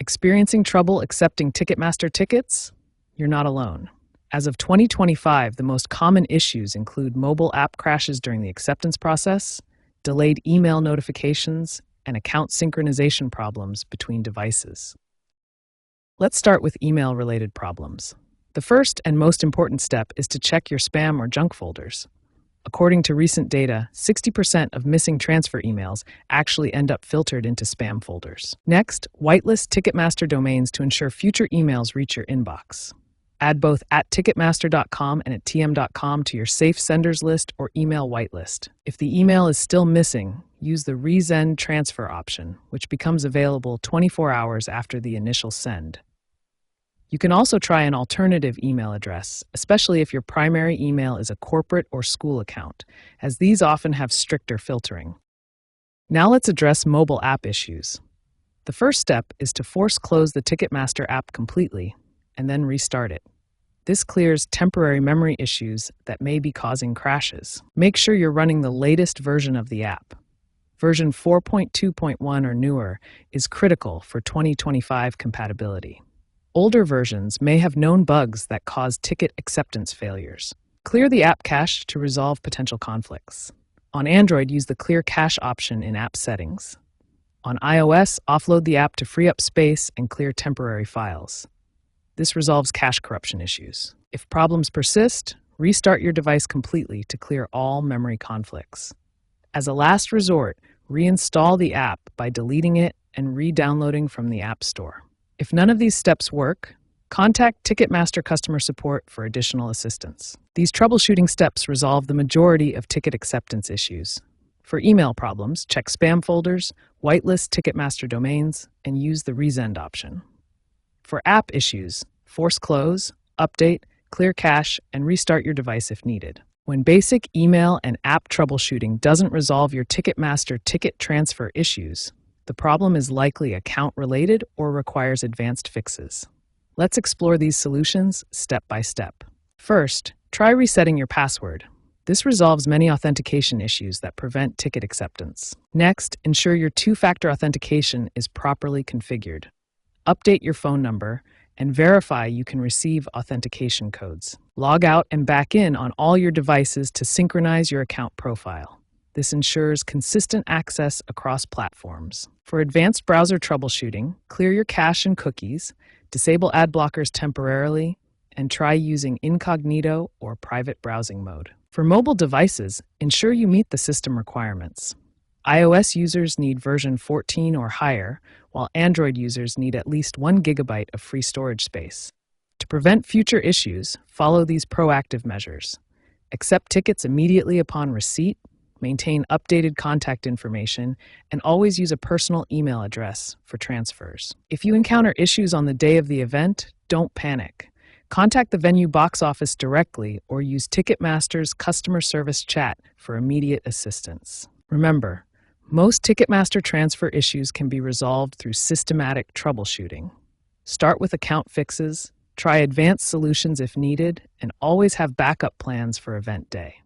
Experiencing trouble accepting Ticketmaster tickets? You're not alone. As of 2025, the most common issues include mobile app crashes during the acceptance process, delayed email notifications, and account synchronization problems between devices. Let's start with email-related problems. The first and most important step is to check your spam or junk folders. According to recent data, 60% of missing transfer emails actually end up filtered into spam folders. Next, whitelist Ticketmaster domains to ensure future emails reach your inbox. Add both @ticketmaster.com and @tm.com to your safe senders list or email whitelist. If the email is still missing, use the resend transfer option, which becomes available 24 hours after the initial send. You can also try an alternative email address, especially if your primary email is a corporate or school account, as these often have stricter filtering. Now let's address mobile app issues. The first step is to force close the Ticketmaster app completely and then restart it. This clears temporary memory issues that may be causing crashes. Make sure you're running the latest version of the app. Version 4.2.1 or newer is critical for 2025 compatibility. Older versions may have known bugs that cause ticket acceptance failures. Clear the app cache to resolve potential conflicts. On Android, use the Clear Cache option in app settings. On iOS, offload the app to free up space and clear temporary files. This resolves cache corruption issues. If problems persist, restart your device completely to clear all memory conflicts. As a last resort, reinstall the app by deleting it and re-downloading from the App Store. If none of these steps work, contact Ticketmaster customer support for additional assistance. These troubleshooting steps resolve the majority of ticket acceptance issues. For email problems, check spam folders, whitelist Ticketmaster domains, and use the resend option. For app issues, force close, update, clear cache, and restart your device if needed. When basic email and app troubleshooting doesn't resolve your Ticketmaster ticket transfer issues, the problem is likely account-related or requires advanced fixes. Let's explore these solutions step by step. First, try resetting your password. This resolves many authentication issues that prevent ticket acceptance. Next, ensure your two-factor authentication is properly configured. Update your phone number and verify you can receive authentication codes. Log out and back in on all your devices to synchronize your account profile. This ensures consistent access across platforms. For advanced browser troubleshooting, clear your cache and cookies, disable ad blockers temporarily, and try using incognito or private browsing mode. For mobile devices, ensure you meet the system requirements. iOS users need version 14 or higher, while Android users need at least 1 GB of free storage space. To prevent future issues, follow these proactive measures. Accept tickets immediately upon receipt, maintain updated contact information, and always use a personal email address for transfers. If you encounter issues on the day of the event, don't panic. Contact the venue box office directly or use Ticketmaster's customer service chat for immediate assistance. Remember, most Ticketmaster transfer issues can be resolved through systematic troubleshooting. Start with account fixes, try advanced solutions if needed, and always have backup plans for event day.